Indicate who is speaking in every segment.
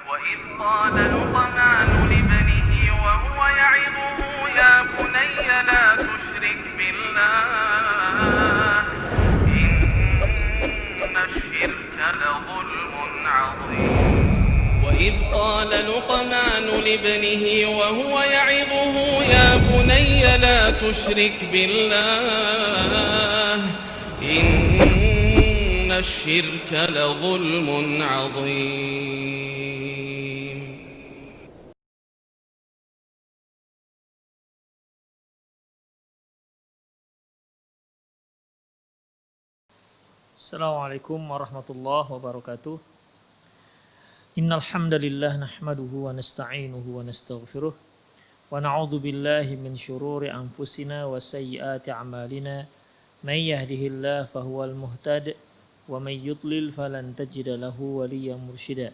Speaker 1: وإذ قال لقمان لابنه وهو يعظه يا بني لا تشرك بالله إن الشرك لظلم عظيم وإذ قال لقمان لابنه وهو يعظه يا بني لا تشرك بالله إن الشرك لظلم عظيم.
Speaker 2: Assalamualaikum warahmatullahi wabarakatuh. Innal hamdalillah nahmaduhu wa nasta'inuhu wa nastaghfiruh wa na'udzu billahi min shururi anfusina wa sayyiati a'malina. May yahdihillahu fahuwal muhtadi wa may yudlil falan tajida lahu waliyyan mursyida.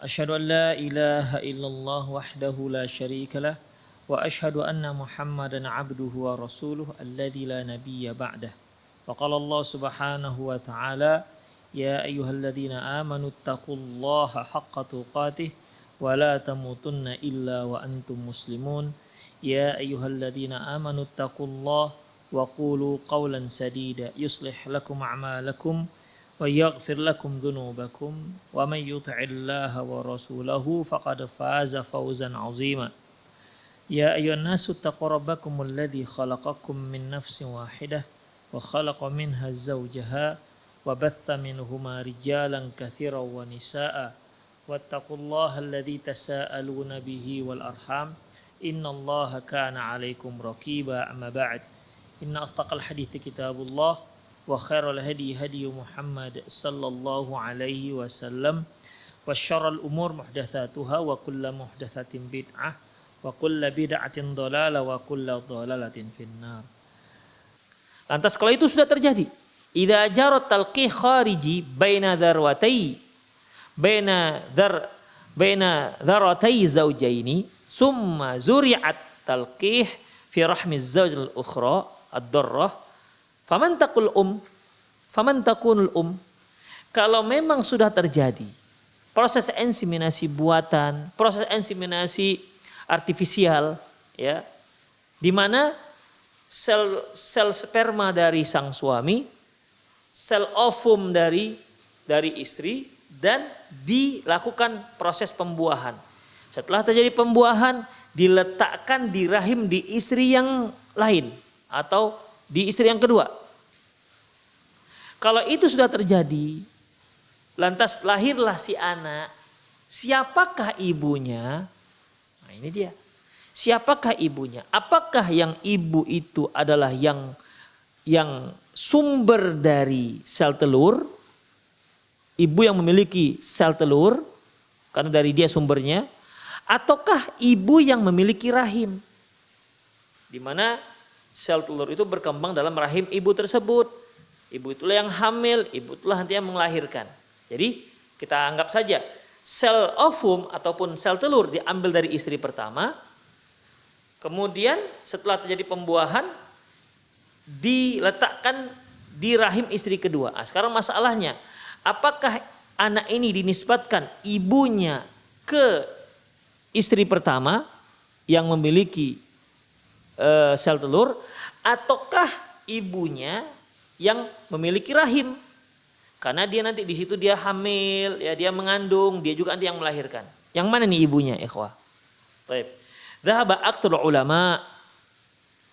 Speaker 2: Asyhadu an la ilaha illallah wahdahu la syarika lah wa asyhadu anna Muhammadan 'abduhu wa rasuluhu alladzi la nabiyya ba'dah. Wa qala Allah subhanahu wa ta'ala ya ayyuhalladzina amanu taqullaha haqqa tuqatih wa la tamutunna illa wa antum muslimun. Ya ayyuhalladzina amanu taqullaha wa qulu qawlan sadida yuslih lakum a'malakum wa yaghfir lakum dhunubakum wa may yuti'illaha wa rasulahu faqad faza fawzan 'azima. Ya ayyuhan nasu taqu rabbakumul ladzi khalaqakum min nafsin wahidah wa khalaqa minha zawjaha wa batha minhuma rijalan katsiran wa nisaa'a wattaqullaha alladzi tasaaluna bihi wal arham innallaha kana 'alaikum raqiba. Amma ba'd. Inna asdaqal hadithi kitabullah wa khairal hadi hadi Muhammad sallallahu alaihi wasallam wa syarrul umur muhdatsatuha wa kullu muhdatsatin bid'ah wa kullu bid'atin dhalalah wa kullu dhalalatin finnar. Lantas kalau itu sudah terjadi, idza jarat talqih khariji baina dharratai zawjaini summa zuri'at talqih fi rahmi zawj al-ukhra ad-darrah faman takunul kalau memang sudah terjadi proses inseminasi buatan, proses inseminasi artifisial, ya, di mana sel sperma dari sang suami, sel ovum dari istri, dan dilakukan proses pembuahan. Setelah terjadi pembuahan, diletakkan di rahim di istri yang lain atau di istri yang kedua. Kalau itu sudah terjadi, lantas lahirlah si anak, siapakah ibunya? Nah, ini dia. Siapakah ibunya? Apakah yang ibu itu adalah yang sumber dari sel telur? Ibu yang memiliki sel telur karena dari dia sumbernya, ataukah ibu yang memiliki rahim? Di mana sel telur itu berkembang dalam rahim ibu tersebut. Ibu itulah yang hamil, ibu itulah nanti yang melahirkan. Jadi kita anggap saja sel ovum ataupun sel telur diambil dari istri pertama. Kemudian setelah terjadi pembuahan diletakkan di rahim istri kedua. Nah, sekarang masalahnya, apakah anak ini dinisbatkan ibunya ke istri pertama yang memiliki sel telur, ataukah ibunya yang memiliki rahim? Karena dia nanti di situ dia hamil, ya dia mengandung, dia juga nanti yang melahirkan. Yang mana nih ibunya, ikhwah? Baik. Dhahaba aktsarul ulama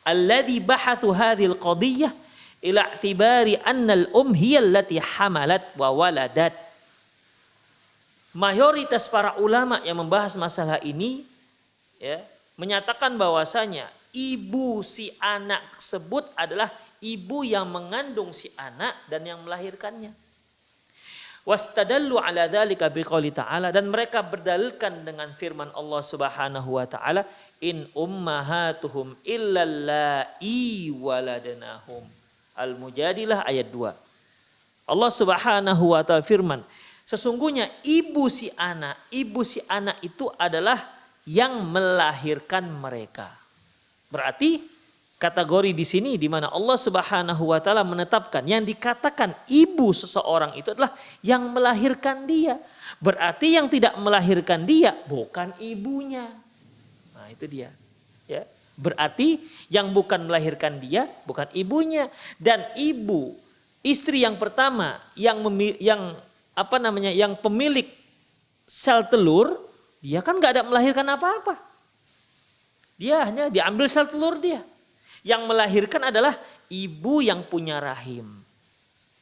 Speaker 2: alladhi bahathu hadhil qadhiyyah ila i'tibari anna al-um hiya allati hamalat wa waladat. Mayoritas para ulama yang membahas masalah ini, ya, menyatakan bahwasanya ibu si anak tersebut adalah ibu yang mengandung si anak dan yang melahirkannya. Wastadallu ala dzalika biqouli ta'ala, dan mereka berdalilkan dengan firman Allah Subhanahu wa taala, in ummahatuhum illallai waladnahum. Al-Mujadilah ayat 2. Allah Subhanahu wa taala firman, sesungguhnya ibu si anak itu adalah yang melahirkan mereka. Berarti kategori di sini di mana Allah Subhanahu wa taala menetapkan yang dikatakan ibu seseorang itu adalah yang melahirkan dia. Berarti yang tidak melahirkan dia bukan ibunya. Nah, itu dia. Ya. Berarti yang bukan melahirkan dia bukan ibunya, dan ibu istri yang pertama yang pemilik sel telur, dia kan nggak ada melahirkan apa-apa. Dia hanya diambil sel telur dia. Yang melahirkan adalah ibu yang punya rahim.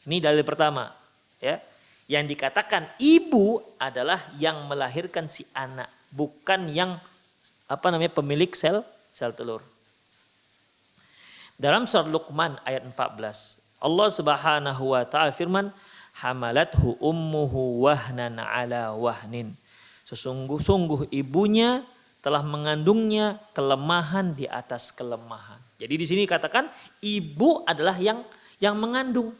Speaker 2: Ini dalil pertama, ya. Yang dikatakan ibu adalah yang melahirkan si anak, bukan yang pemilik sel telur. Dalam surat Luqman ayat 14, Allah Subhanahu wa taala firman, hamalathu ummuhu wahnan ala wahnin. Sesungguh-sungguh ibunya telah mengandungnya kelemahan di atas kelemahan. Jadi di sini katakan ibu adalah yang mengandung.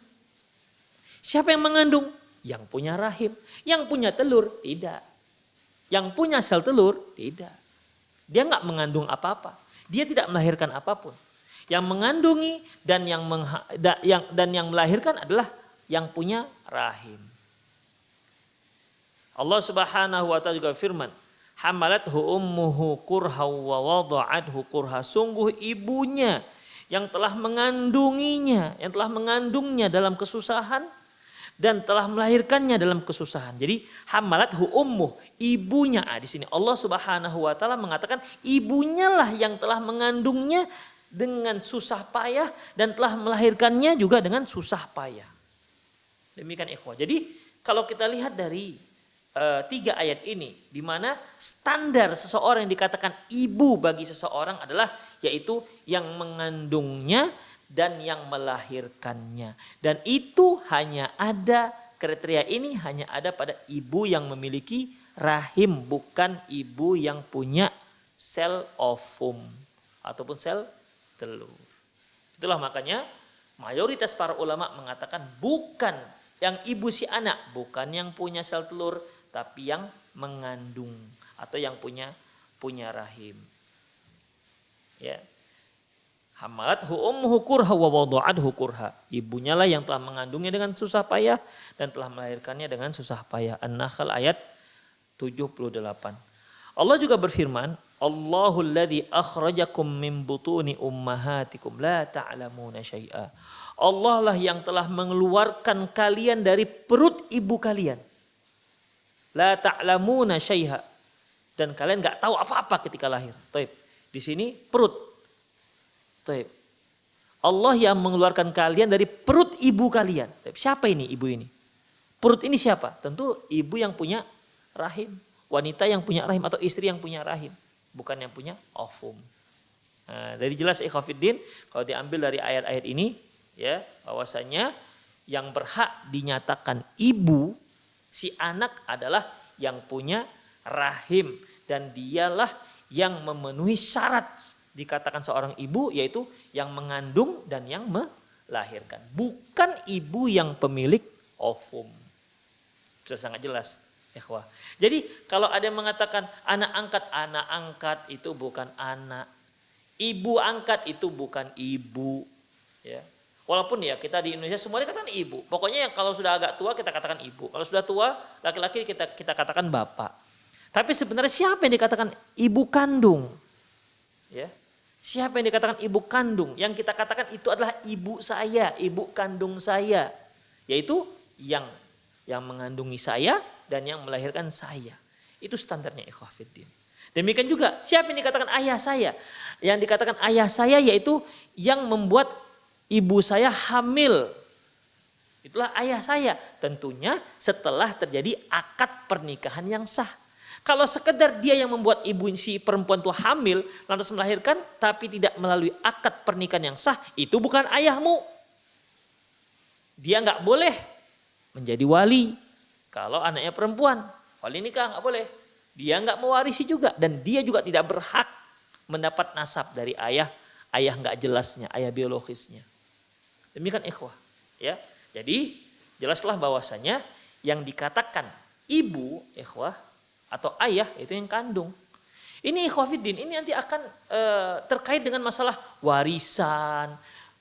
Speaker 2: Siapa yang mengandung? Yang punya rahim. Yang punya telur? Tidak. Yang punya sel telur? Tidak. Dia nggak mengandung apa-apa. Dia tidak melahirkan apapun. Yang mengandungi dan yang melahirkan adalah yang punya rahim. Allah Subhanahu wa taala juga firman, hamalathu ummuhu kurha wa wada'athu kurha. Sungguh ibunya yang telah mengandungnya, yang telah mengandungnya dalam kesusahan dan telah melahirkannya dalam kesusahan. Jadi hamalathu ummuh, ibunya. Di sini Allah Subhanahu wa taala mengatakan ibunya lah yang telah mengandungnya dengan susah payah dan telah melahirkannya juga dengan susah payah. Demikian ikhwah. Jadi kalau kita lihat dari 3 ayat ini, di mana standar seseorang yang dikatakan ibu bagi seseorang adalah yaitu yang mengandungnya dan yang melahirkannya. Dan itu hanya ada, kriteria ini hanya ada pada ibu yang memiliki rahim, bukan ibu yang punya sel ovum ataupun sel telur. Itulah makanya mayoritas para ulama mengatakan bukan yang ibu si anak, bukan yang punya sel telur, tapi yang mengandung atau yang punya rahim. Ya. Hamalathu ummuhu kurha wa wada'athu kurha. Ibunya lah yang telah mengandungnya dengan susah payah dan telah melahirkannya dengan susah payah. An-Nahl ayat 78. Allah juga berfirman, Allahul ladzi akhrajakum min butuni ummahatikum la ta'lamuna syai'a. Allah lah yang telah mengeluarkan kalian dari perut ibu kalian. La ta'lamuna syai'a. Dan kalian enggak tahu apa-apa ketika lahir. Taib. Di sini perut. Taib. Allah yang mengeluarkan kalian dari perut ibu kalian. Taib. Siapa ini ibu ini? Perut ini siapa? Tentu ibu yang punya rahim. Wanita yang punya rahim atau istri yang punya rahim. Bukan yang punya ovum. Nah, dari jelas ikhwafiddin, kalau diambil dari ayat-ayat ini, ya, bahwasanya yang berhak dinyatakan ibu, si anak adalah yang punya rahim. Dan dialah yang memenuhi syarat dikatakan seorang ibu, yaitu yang mengandung dan yang melahirkan. Bukan ibu yang pemilik ovum. Sudah sangat jelas. Ikhwah. Jadi kalau ada yang mengatakan anak angkat itu bukan anak. Ibu angkat itu bukan ibu. Ya. Walaupun ya kita di Indonesia semuanya katakan ibu. Pokoknya yang kalau sudah agak tua kita katakan ibu. Kalau sudah tua laki-laki kita katakan bapak. Tapi sebenarnya siapa yang dikatakan ibu kandung? Ya. Siapa yang dikatakan ibu kandung? Yang kita katakan itu adalah ibu saya, ibu kandung saya. Yaitu yang mengandungi saya dan yang melahirkan saya. Itu standarnya ikhwafiddin. Demikian juga siapa yang dikatakan ayah saya? Yang dikatakan ayah saya yaitu yang membuat ibu saya hamil. Itulah ayah saya. Tentunya setelah terjadi akad pernikahan yang sah. Kalau sekedar dia yang membuat ibu si perempuan itu hamil, lantas melahirkan, tapi tidak melalui akad pernikahan yang sah, itu bukan ayahmu. Dia nggak boleh menjadi wali. Kalau anaknya perempuan, wali nikah nggak boleh. Dia nggak mewarisi juga, dan dia juga tidak berhak mendapat nasab dari ayah nggak jelasnya, ayah biologisnya. Demikian ikhwah. Ya, jadi jelaslah bahwasanya yang dikatakan ibu, ikhwah, atau ayah itu yang kandung. Ini ikhwafiddin, ini nanti akan terkait dengan masalah warisan,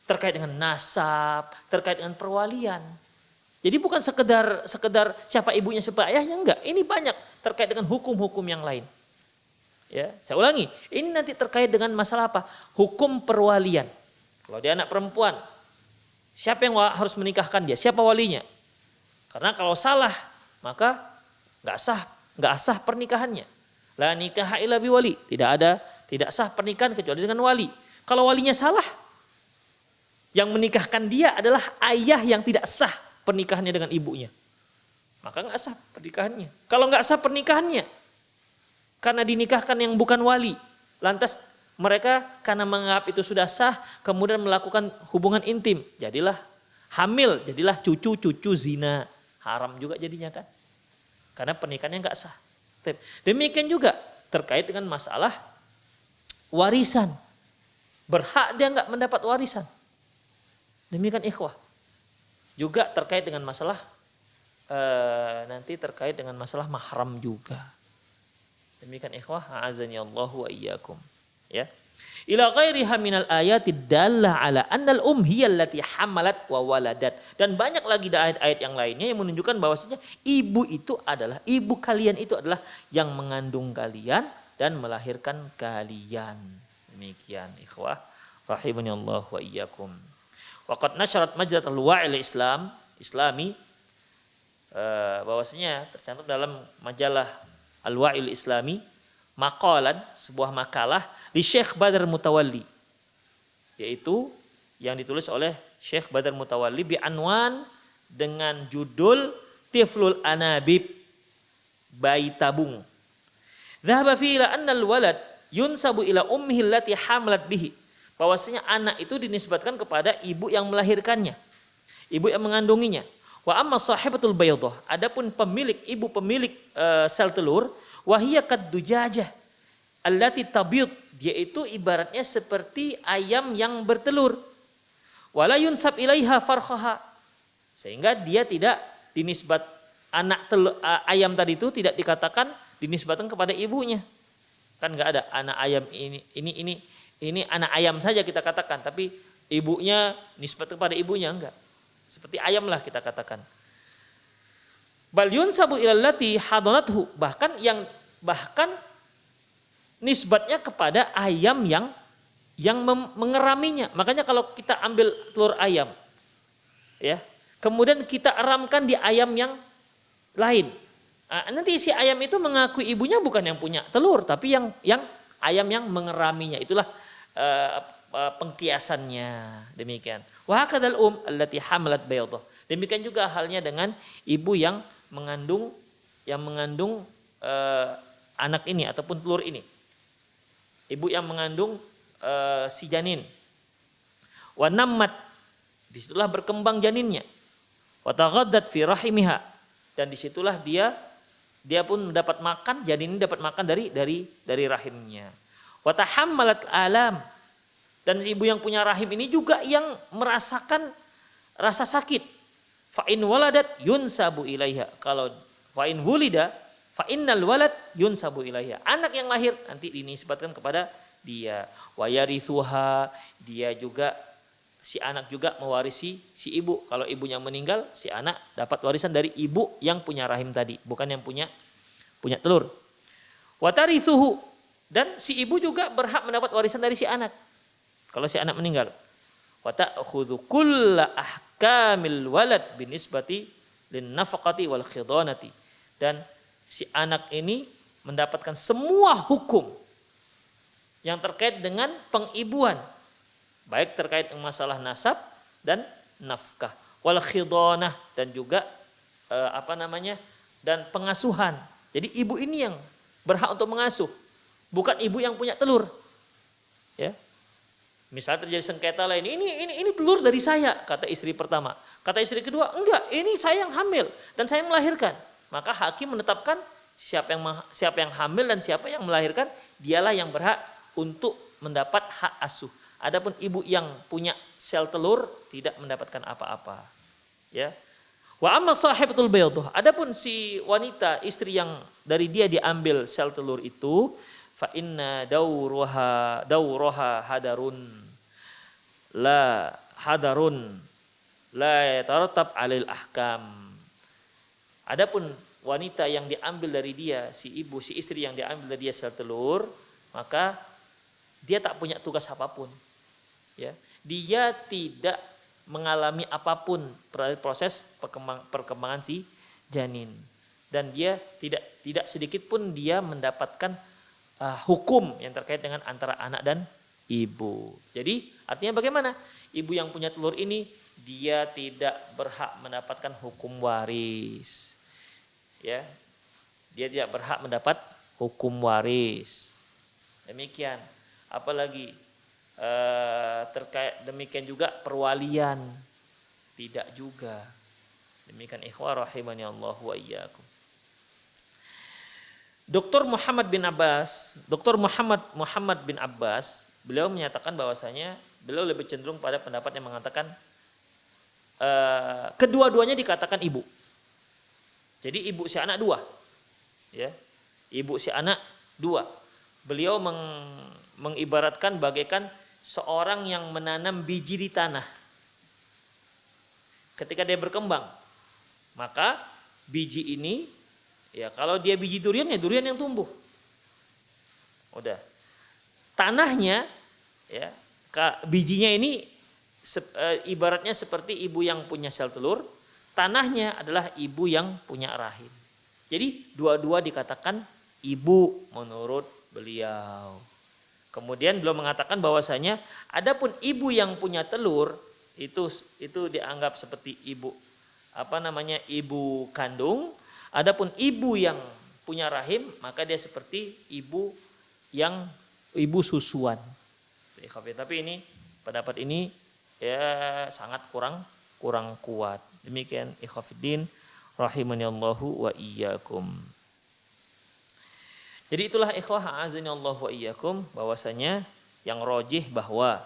Speaker 2: terkait dengan nasab, terkait dengan perwalian. Jadi bukan sekedar siapa ibunya siapa ayahnya, enggak. Ini banyak terkait dengan hukum-hukum yang lain. Ya, saya ulangi, ini nanti terkait dengan masalah apa? Hukum perwalian. Kalau dia anak perempuan, siapa yang harus menikahkan dia? Siapa walinya? Karena kalau salah, maka nggak sah pernikahannya. La nikah illa biwali. Tidak sah pernikahan kecuali dengan wali. Kalau walinya salah, yang menikahkan dia adalah ayah yang tidak sah pernikahannya dengan ibunya. Maka nggak sah pernikahannya. Kalau nggak sah pernikahannya, karena dinikahkan yang bukan wali, lantas mereka karena menganggap itu sudah sah, kemudian melakukan hubungan intim, jadilah hamil, jadilah cucu zina, haram juga jadinya kan? Karena pernikahannya nggak sah. Demikian juga terkait dengan masalah warisan, berhak dia nggak mendapat warisan. Demikian ikhwah. Juga terkait dengan masalah nanti terkait dengan masalah mahram juga. Demikian ikhwah, a'azani Allahu wa iyyakum. Ya. Ila ghairiha minal ayati dalla ala annal hiya allati hamalat wa waladat. Dan banyak lagi ayat-ayat yang lainnya yang menunjukkan bahwasanya ibu kalian itu adalah yang mengandung kalian dan melahirkan kalian. Demikian ikhwah, rahimani Allah wa iyyakum. Waqad nasyarat majlat al-wa'il islami bahwasanya tercantum dalam majalah Al-Wa'il Islami maqalan, sebuah makalah di Syekh Badr Mutawalli, yaitu yang ditulis oleh Syekh Badr Mutawalli bi anwan dengan judul Tiflul Anabib, bayi tabung. Dhahaba fi ila anna al-walad yunsabu ila ummihi allati hamalat bihi. Bahwasanya anak itu dinisbatkan kepada ibu yang melahirkannya, ibu yang mengandunginya. Wa amma sahibatul baydah, adapun ibu pemilik sel telur, wahiyya kaddujajah allati tabyud, dia itu ibaratnya seperti ayam yang bertelur. Wala yunsab ilaiha farkhaha, sehingga dia tidak dinisbat ayam tadi itu tidak dikatakan dinisbatkan kepada ibunya. Kan enggak ada anak ayam ini anak ayam saja kita katakan, tapi ibunya nisbat kepada ibunya enggak. Seperti ayam lah kita katakan. Bal yunsabu ilal lati hadanathu, bahkan nisbatnya kepada ayam yang mengeraminya. Makanya kalau kita ambil telur ayam, ya, kemudian kita eramkan di ayam yang lain, nanti si ayam itu mengakui ibunya bukan yang punya telur, tapi yang ayam yang mengeraminya. Itulah pengkiasannya, demikian. Wa hakadzal allati hamalat baydah. Demikian juga halnya dengan ibu yang mengandung anak ini ataupun telur ini. Ibu yang mengandung si janin. Wa nammat, disitulah berkembang janinnya. Wa taghaddat fi rahimiha, dan disitulah dia pun mendapat makan, janin ini dapat makan dari rahimnya. Wa tahammalat alam, dan ibu yang punya rahim ini juga yang merasakan rasa sakit. Fa in waladat yunsabu ilaiha, kalau fa in wulida fa innal walad yunsabu ilaiha, anak yang lahir nanti dinisbatkan kepada dia. Wa yarithuha, dia juga, si anak juga mewarisi si ibu. Kalau ibunya meninggal, si anak dapat warisan dari ibu yang punya rahim tadi, bukan yang punya telur. Wa tarithuhu, dan si ibu juga berhak mendapat warisan dari si anak kalau si anak meninggal. Wa ta'khudhu kulla ahkamil walad binisbati lin nafaqati wal khidanati, dan si anak ini mendapatkan semua hukum yang terkait dengan pengibuan, baik terkait dengan masalah nasab dan nafkah, wal khidanah, dan juga dan pengasuhan. Jadi ibu ini yang berhak untuk mengasuh, bukan ibu yang punya telur. Ya. Misalnya terjadi sengketa lain, ini telur dari saya, kata istri pertama. Kata istri kedua, enggak, ini saya yang hamil dan saya melahirkan. Maka hakim menetapkan siapa yang hamil dan siapa yang melahirkan, dialah yang berhak untuk mendapat hak asuh. Adapun ibu yang punya sel telur tidak mendapatkan apa-apa. Ya. Wa amma sahibatul baydah, adapun si wanita istri yang dari dia diambil sel telur itu, fa inna dawruha hadarun la yatarattab 'alal ahkam. Adapun wanita yang diambil dari dia, si istri yang diambil dari dia sel telur, maka dia tak punya tugas apapun. Ya, dia tidak mengalami apapun proses perkembangan si janin, dan dia tidak sedikit pun dia mendapatkan hukum yang terkait dengan antara anak dan ibu. Jadi artinya bagaimana? Ibu yang punya telur ini dia tidak berhak mendapatkan hukum waris. Ya, dia tidak berhak mendapat hukum waris. Demikian, apalagi terkait demikian juga perwalian, tidak juga. Demikian ikhwah rahimani Allah wa iyyakum. Dr. Muhammad bin Abbas, beliau menyatakan bahwasanya beliau lebih cenderung pada pendapat yang mengatakan kedua-duanya dikatakan ibu. Jadi ibu si anak dua, ya, ibu si anak dua. Beliau mengibaratkan bagaikan seorang yang menanam biji di tanah. Ketika dia berkembang, maka biji ini, ya kalau dia biji durian, ya durian yang tumbuh. Udah. Tanahnya, ya, bijinya ini ibaratnya seperti ibu yang punya sel telur, tanahnya adalah ibu yang punya rahim. Jadi dua-dua dikatakan ibu menurut beliau. Kemudian beliau mengatakan bahwasanya adapun ibu yang punya telur itu dianggap seperti ibu ibu kandung. Adapun ibu yang punya rahim maka dia seperti ibu susuan. Tapi ini pendapat ini ya sangat kurang kuat. Demikian ikhwatiddin rahimanallahu wa iyyakum. Jadi itulah ikhwah a'azinallahu wa iyyakum, bahwasanya yang rojih bahwa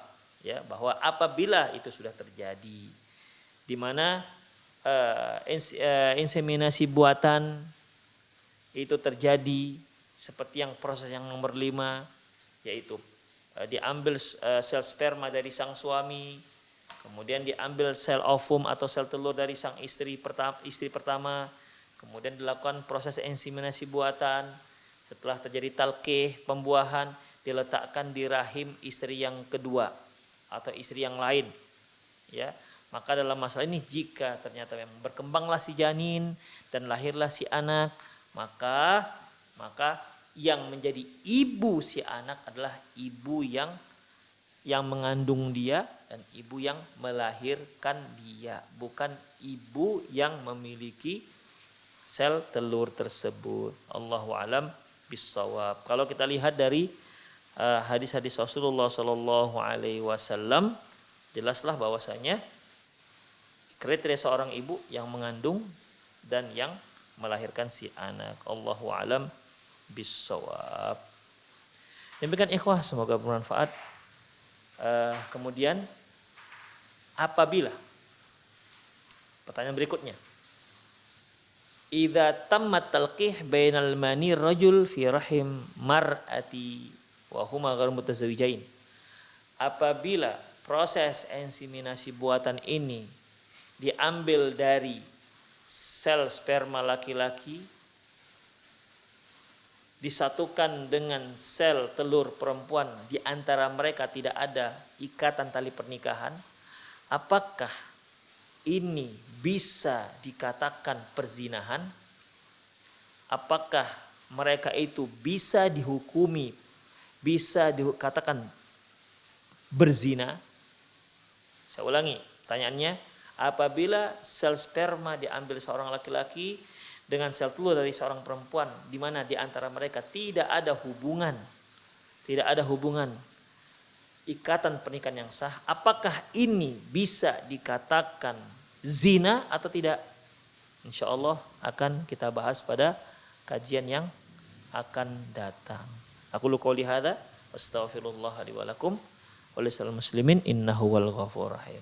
Speaker 2: apabila itu sudah terjadi, di mana inseminasi buatan itu terjadi seperti yang proses yang nomor 5, yaitu diambil sel sperma dari sang suami, kemudian diambil sel ovum atau sel telur dari sang istri pertama, kemudian dilakukan proses inseminasi buatan. Setelah terjadi talqih, pembuahan, diletakkan di rahim istri yang kedua atau istri yang lain. Ya, maka dalam masalah ini jika ternyata memang berkembanglah si janin dan lahirlah si anak, maka yang menjadi ibu si anak adalah ibu yang mengandung dia dan ibu yang melahirkan dia, bukan ibu yang memiliki sel telur tersebut. Allahu a'lam bissawab. Kalau kita lihat dari hadis-hadis Rasulullah Shallallahu Alaihi Wasallam, jelaslah bahwasanya kriteria seorang ibu yang mengandung dan yang melahirkan si anak. Allahu a'lam bissawab. Demikian ikhwah, semoga bermanfaat. Kemudian apabila pertanyaan berikutnya, idza tammat talqih bainal mani rajul fi rahim mar'ati wa huma ghairu mutazawwijain. Apabila proses inseminasi buatan ini diambil dari sel sperma laki-laki disatukan dengan sel telur perempuan, di antara mereka tidak ada ikatan tali pernikahan, apakah ini bisa dikatakan perzinahan? Apakah mereka itu bisa dihukumi, bisa dikatakan berzina? Saya ulangi pertanyaannya, apabila sel sperma diambil seorang laki-laki dengan sel telur dari seorang perempuan, di mana di antara mereka tidak ada hubungan ikatan pernikahan yang sah, apakah ini bisa dikatakan zina atau tidak? Insya Allah akan kita bahas pada kajian yang akan datang. Aku qouli hadza astaghfirullah li wa lakum wa lisal muslimin innahu wal ghafurur rahim.